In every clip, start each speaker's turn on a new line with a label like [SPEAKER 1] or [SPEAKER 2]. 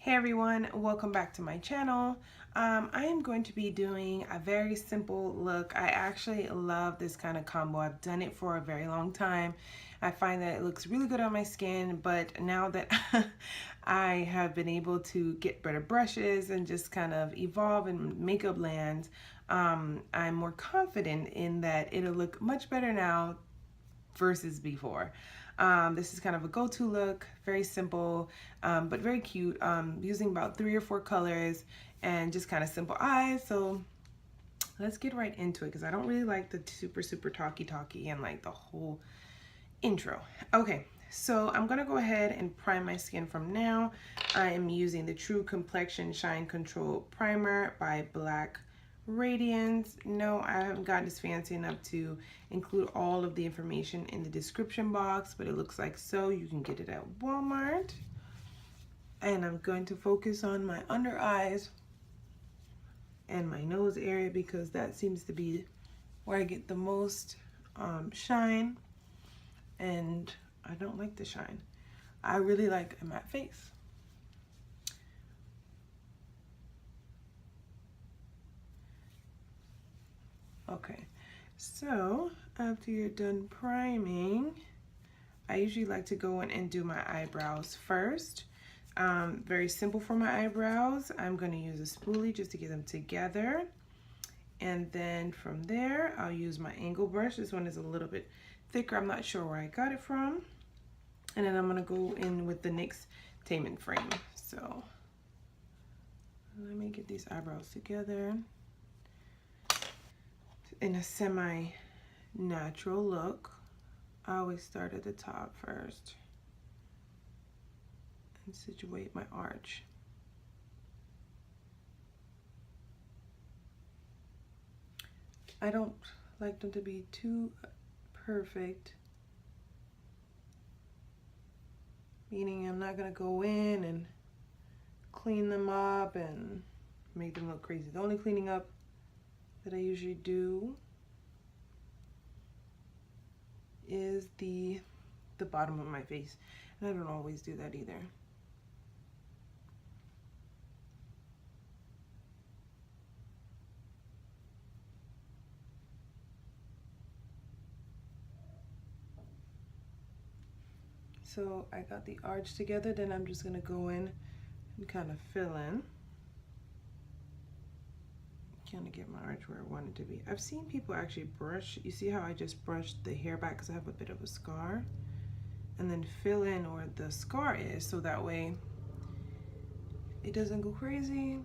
[SPEAKER 1] Hey everyone, welcome back to my channel. I am going to be doing a very simple look. I actually love this kind of combo. I've done it for a very long time. I find that it looks really good on my skin, but now that I have been able to get better brushes and just kind of evolve in makeup land, I'm more confident in that it'll look much better now versus before. This is kind of a go-to look, very simple, but very cute. Using about 3 or 4 colors and just kind of simple eyes. So let's get right into it because I don't really like the super talky and like the whole intro. Okay, so I'm gonna go ahead and prime my skin from now. I am using the True Complexion Shine Control Primer by Black Radiance. No, I haven't gotten as fancy enough to include all of the information in the description box, but it looks like so. You can get it at Walmart. And I'm going to focus on my under eyes and my nose area because that seems to be where I get the most shine, and I don't like the shine. I really like a matte face. Okay, so after you're done priming, I usually like to go in and do my eyebrows first. Very simple for my eyebrows. I'm going to use a spoolie just to get them together. And then from there, I'll use my angle brush. This one is a little bit thicker. I'm not sure where I got it from. And then I'm going to go in with the NYX Tainment Frame. So let me get these eyebrows together in a semi-natural look. I always start at the top first and situate my arch. I don't like them to be too perfect, meaning I'm not going to go in and clean them up and make them look crazy. The only cleaning up that I usually do is the bottom of my face, and I don't always do that either. So I got the arch together, then I'm just gonna go in and kind of fill in. Kind of get my arch where I want it to be. I've seen people actually brush, you see how I just brushed the hair back because I have a bit of a scar, and then fill in where the scar is so that way it doesn't go crazy.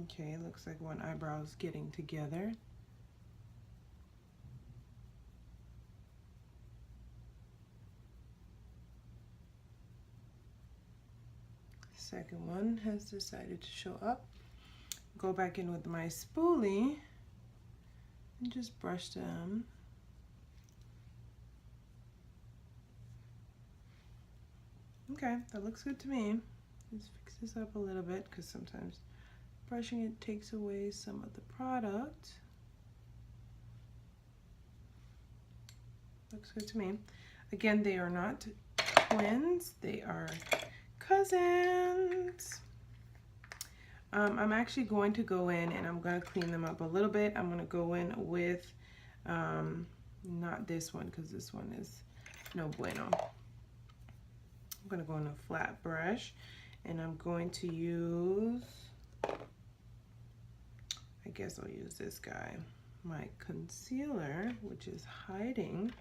[SPEAKER 1] Okay, it looks like one eyebrow is getting together. Second one has decided to show up. Go back in with my spoolie and just brush them. Okay, that looks good to me. Let's fix this up a little bit because sometimes brushing it takes away some of the product. Looks good to me. Again, they are not twins, they are cousins. I'm actually going to go in and I'm going to clean them up a little bit. I'm going to go in with, not this one because this one is no bueno. I'm going to go in a flat brush and I'm going to use, I guess I'll use this guy, my concealer, which is hiding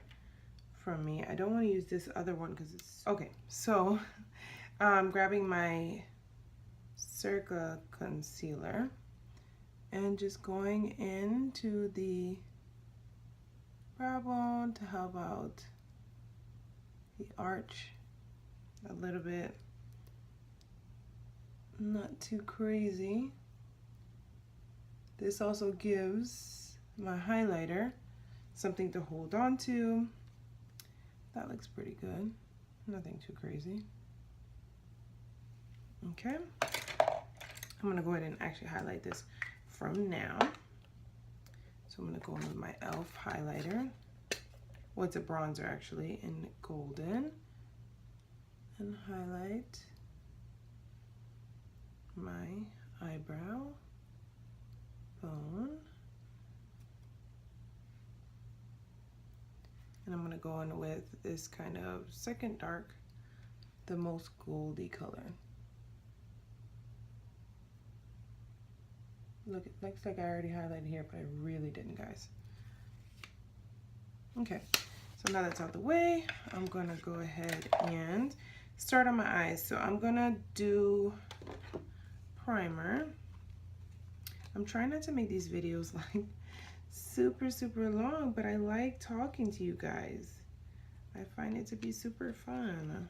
[SPEAKER 1] from me. I don't want to use this other one because it's, okay, so I'm grabbing my Circa concealer and just going into the brow bone to help out the arch a little bit. Not too crazy. This also gives my highlighter something to hold on to. That looks pretty good. Nothing too crazy. Okay. I'm gonna go ahead and actually highlight this from now. So I'm gonna go in with my e.l.f. highlighter. Well, it's a bronzer actually, in golden. And highlight my eyebrow bone. And I'm gonna go in with this kind of second dark, the most goldy color. Look, it looks like I already highlighted here, but I really didn't, guys. Okay, so now that's out of the way, I'm gonna go ahead and start on my eyes. So I'm gonna do primer. I'm trying not to make these videos like super long, but I like talking to you guys. I find it to be super fun.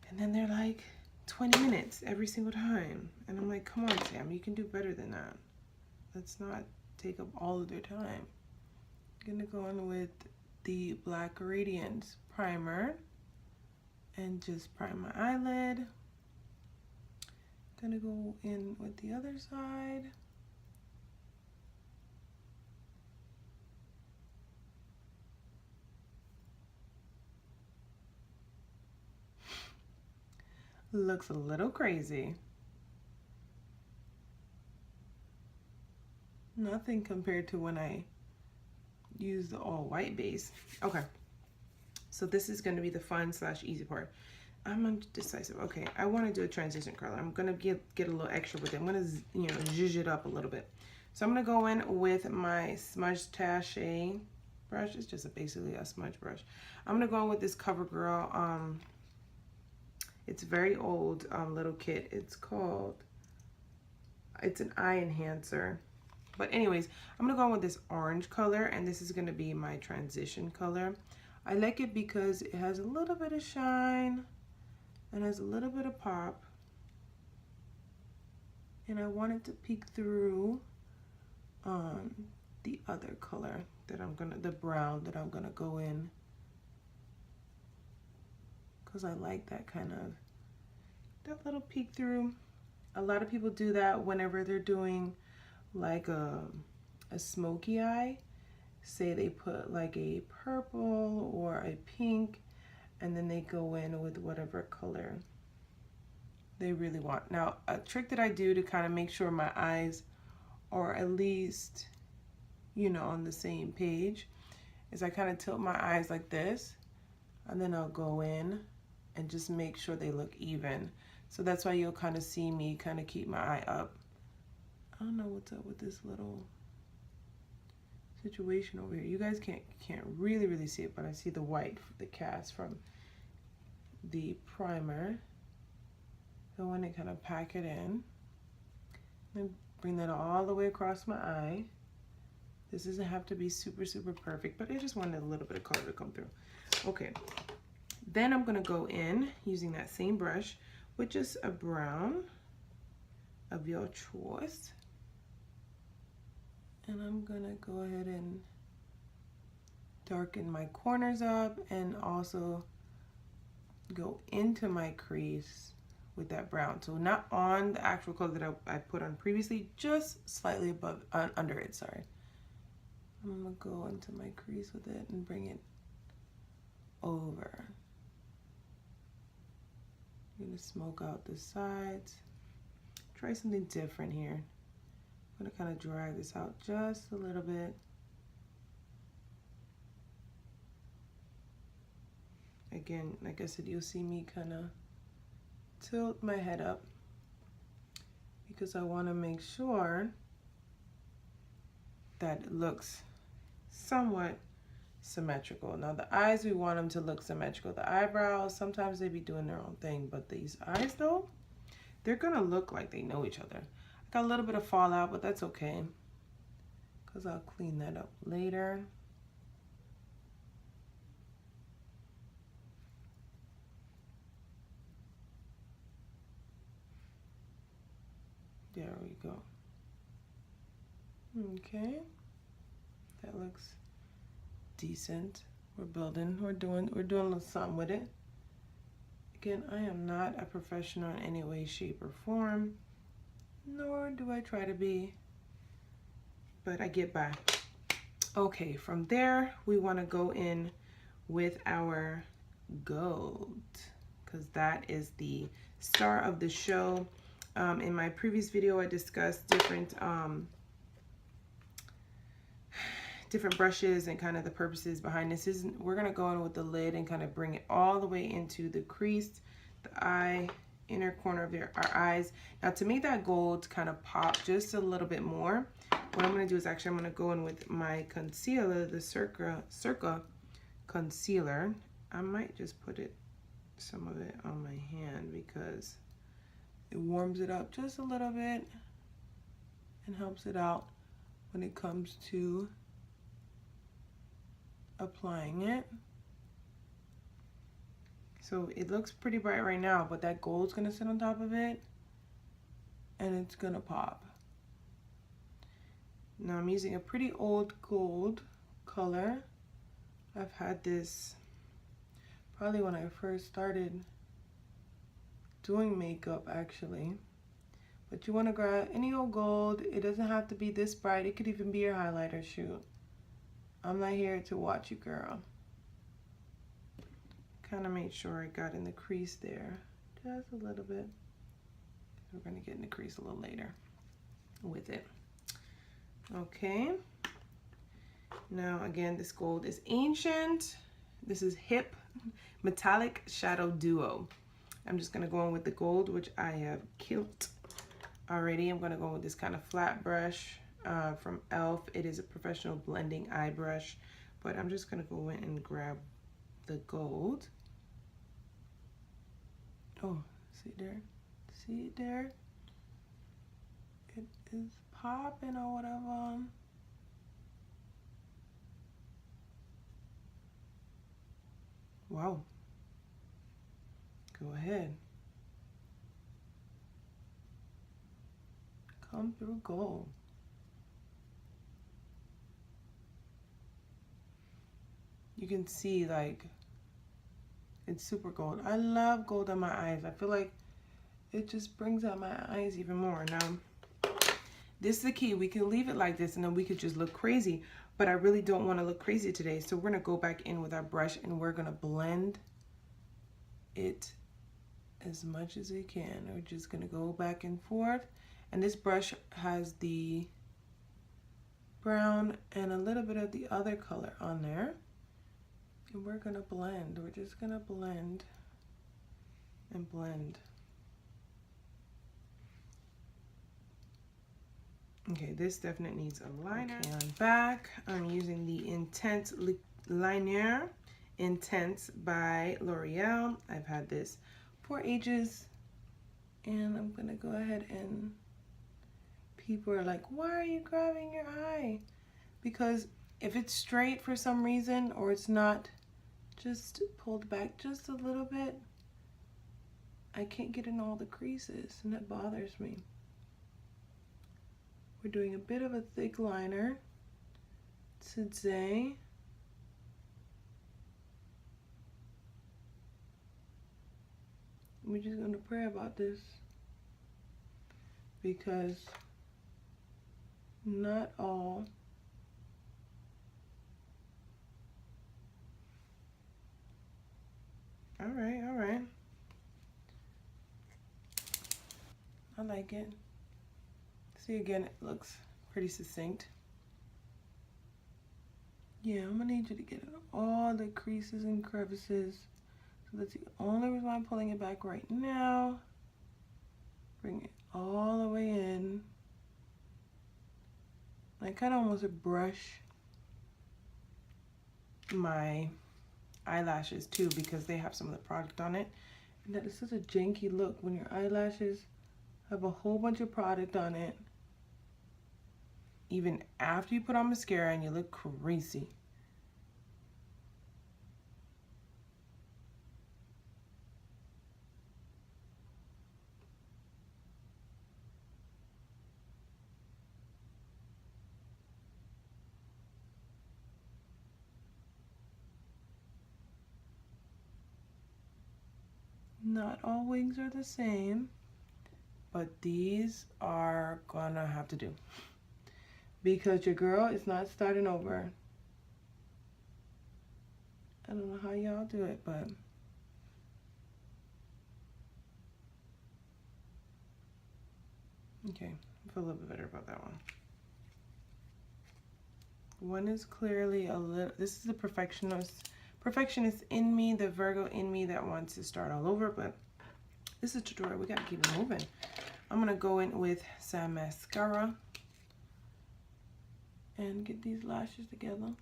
[SPEAKER 1] And then they're like 20 minutes every single time. And I'm like, come on, Sam, you can do better than that. Let's not take up all of their time. I'm gonna go in with the Black Radiance primer and just prime my eyelid. Gonna go in with the other side. Looks a little crazy. Nothing compared to when I use the all white base. Okay, so this is going to be the fun / easy part. I'm undecisive. Okay, I want to do a transition color. I'm gonna get a little extra with it. I'm gonna, you know, zhuzh it up a little bit. So I'm gonna go in with my Smudge Tache brush. It's just basically a smudge brush. I'm gonna go in with this CoverGirl. It's a very old little kit. It's an eye enhancer. But anyways, I'm gonna go in with this orange color, and this is gonna be my transition color. I like it because it has a little bit of shine and has a little bit of pop. And I want it to peek through the other color that the brown that I'm gonna go in. Because I like that little peek through. A lot of people do that whenever they're doing like a smoky eye. Say they put like a purple or a pink, and then they go in with whatever color they really want. Now, a trick that I do to kind of make sure my eyes are at least, you know, on the same page is I kind of tilt my eyes like this, and then I'll go in and just make sure they look even. So that's why you'll kind of see me kind of keep my eye up. I don't know what's up with this little situation over here. You guys can't really see it, but I see the white, the cast from the primer. So I want to kind of pack it in and bring that all the way across my eye. This doesn't have to be super perfect, but I just wanted a little bit of color to come through. Okay, then I'm gonna go in using that same brush with just a brown of your choice. And I'm gonna go ahead and darken my corners up and also go into my crease with that brown. So not on the actual color that I put on previously, just slightly above, under it, sorry. I'm gonna go into my crease with it and bring it over. I'm gonna smoke out the sides. Try something different here. I'm gonna kind of drag this out just a little bit. Again, like I said, you'll see me kind of tilt my head up because I want to make sure that it looks somewhat symmetrical. Now the eyes, we want them to look symmetrical. The eyebrows, sometimes they be doing their own thing, but these eyes though, they're gonna look like they know each other. I got a little bit of fallout, but that's okay because I'll clean that up later. There we go. Okay, that looks decent. We're building, we're doing a little something with it. Again, I am not a professional in any way, shape, or form, nor do I try to be, but I get by. Okay, from there, we want to go in with our gold, because that is the star of the show. In my previous video, I discussed different brushes and kind of the purposes behind this. We're going to go in with the lid and kind of bring it all the way into the crease, the eye, inner corner of our eyes. Now, to make that gold kind of pop just a little bit more, what I'm going to do is actually I'm going to go in with my concealer, the Circa concealer. I might just put some of it on my hand because it warms it up just a little bit and helps it out when it comes to applying it. So it looks pretty bright right now, but that gold's gonna sit on top of it and it's gonna pop. Now I'm using a pretty old gold color. I've had this probably when I first started doing makeup actually. But you wanna grab any old gold. It doesn't have to be this bright. It could even be your highlighter, shoot. I'm not here to watch you, girl. Kind of made sure I got in the crease there, just a little bit. We're gonna get in the crease a little later with it. Okay. Now again, this gold is ancient. This is Hip Metallic Shadow Duo. I'm just gonna go in with the gold, which I have killed already. I'm gonna go with this kind of flat brush from e.l.f. It is a professional blending eye brush, but I'm just gonna go in and grab the gold. Oh, see there? See there? It is popping or whatever. Wow. Go ahead. Come through gold. You can see like it's super gold. I love gold on my eyes. I feel like it just brings out my eyes even more. Now, this is the key. We can leave it like this and then we could just look crazy, but I really don't want to look crazy today. So we're gonna go back in with our brush and we're gonna blend it as much as we can. We're just gonna go back and forth. And this brush has the brown and a little bit of the other color on there. And we're gonna blend. We're just gonna blend and blend. Okay, this definitely needs a liner. Okay, I'm back. I'm using the Intense Liner Intense by L'Oreal. I've had this for ages. And I'm gonna go ahead and people are like, why are you grabbing your eye? Because if it's straight for some reason or it's not just pulled back just a little bit, I can't get in all the creases and that bothers me. We're doing a bit of a thick liner today. We're just gonna pray about this because not all all right. I like it. See, again, it looks pretty succinct. Yeah, I'm gonna need you to get in all the creases and crevices. So that's the only reason why I'm pulling it back right now. Bring it all the way in. I kind of almost brush my eyelashes too because they have some of the product on it. And that is such a janky look when your eyelashes have a whole bunch of product on it. Even after you put on mascara and you look crazy. Not all wigs are the same, but these are gonna have to do because your girl is not starting over. I don't know how y'all do it, but okay, I feel a little bit better about that one. One is clearly a little, this is the perfectionist in me, the Virgo in me that wants to start all over, but this is a tutorial, we gotta keep it moving. I'm gonna go in with some mascara and get these lashes together.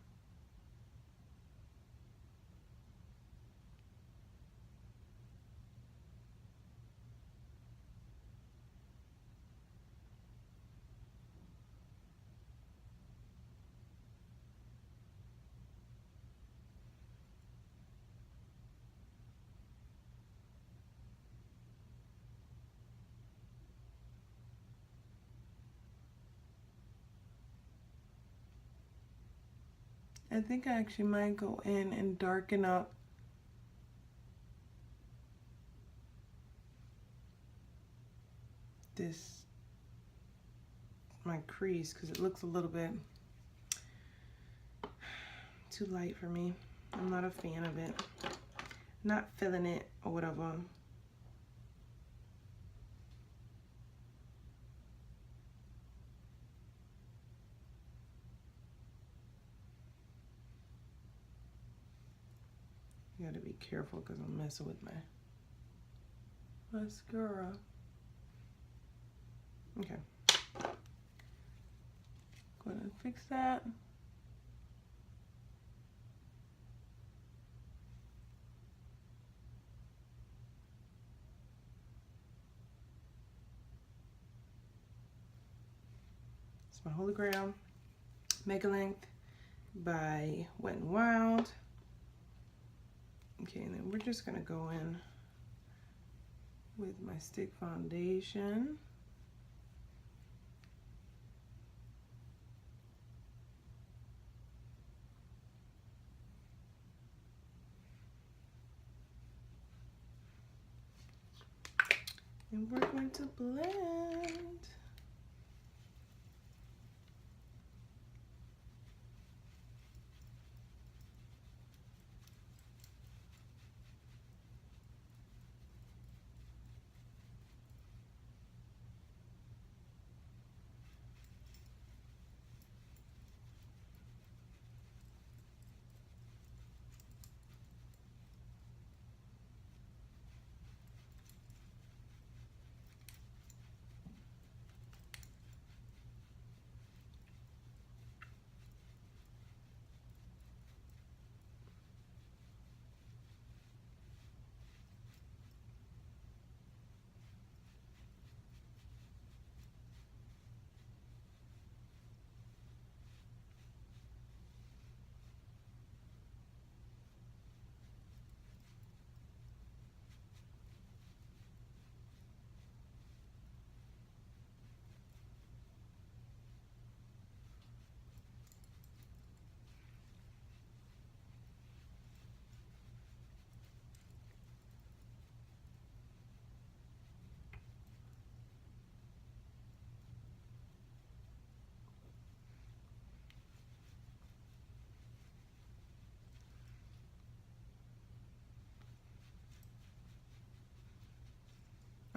[SPEAKER 1] I think I actually might go in and darken up this, my crease, because it looks a little bit too light for me. I'm not a fan of it. Not feeling it or whatever. You gotta be careful because I'm messing with my mascara. Okay. Go ahead and fix that. It's my Holy Grail Mega Length by Wet n Wild. Okay, and then we're just gonna go in with my stick foundation. And we're going to blend.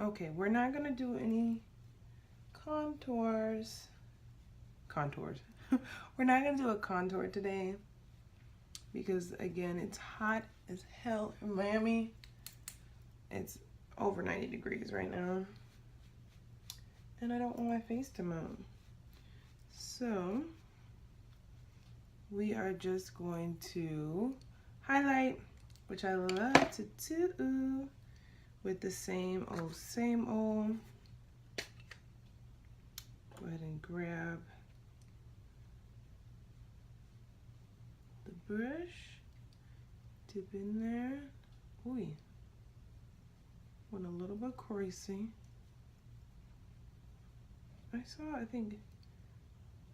[SPEAKER 1] Okay, we're not gonna do any contours. We're not gonna do a contour today because again, it's hot as hell in Miami. It's over 90 degrees right now. And I don't want my face to melt. So we are just going to highlight, which I love to do, with the same old. Go ahead and grab the brush, dip in there. Ooh, went a little bit crazy. I saw, I think,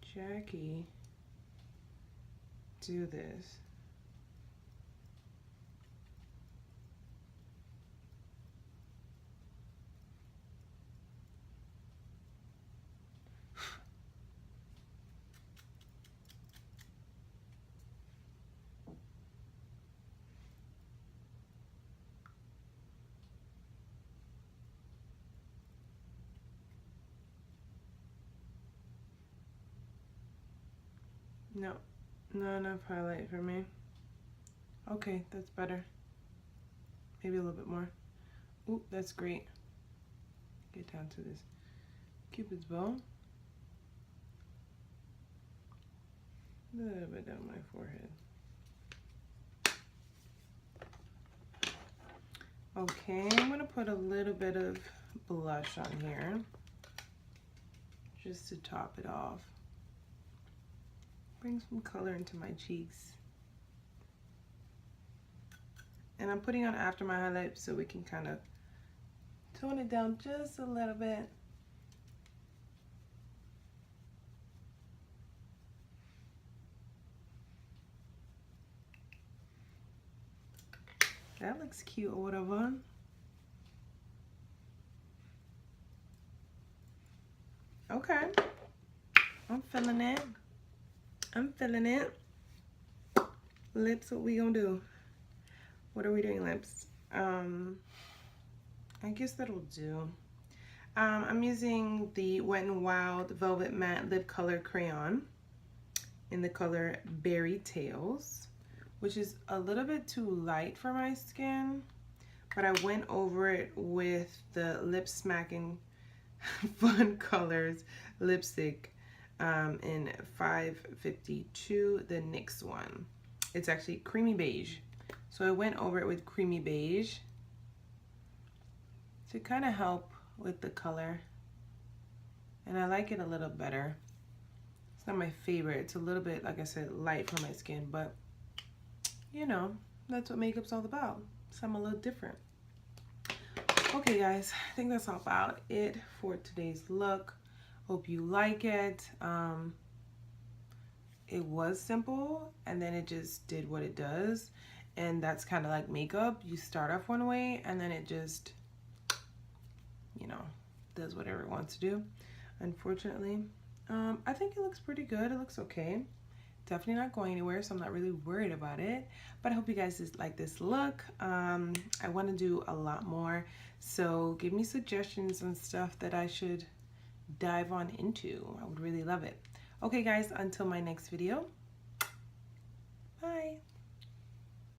[SPEAKER 1] Jackie do this. No, not enough highlight for me. Okay, that's better. Maybe a little bit more. Ooh, that's great. Get down to this Cupid's bow. A little bit down my forehead. Okay, I'm gonna put a little bit of blush on here just to top it off. Bring some color into my cheeks. And I'm putting on after my highlight so we can kind of tone it down just a little bit. That looks cute or whatever. Okay, I'm feeling it. I'm feeling it. Lips, what we gonna do? What are we doing, lips? I guess that'll do. I'm using the Wet n Wild Velvet Matte Lip Color Crayon in the color Berry Tales, which is a little bit too light for my skin, but I went over it with the Lip Smacking Fun Colors lipstick in 552, the NYX one. It's actually creamy beige. So I went over it with creamy beige to kind of help with the color. And I like it a little better. It's not my favorite. It's a little bit, like I said, light for my skin, but you know, that's what makeup's all about. So I'm a little different. Okay guys, I think that's all about it for today's look. Hope you like it. It was simple and then it just did what it does. And that's kind of like makeup. You start off one way and then it just, you know, does whatever it wants to do. Unfortunately, I think it looks pretty good. It looks okay. Definitely not going anywhere, so I'm not really worried about it. But I hope you guys just like this look. I want to do a lot more, so give me suggestions on stuff that I should dive on into. I would really love it. Okay guys, until my next video, bye.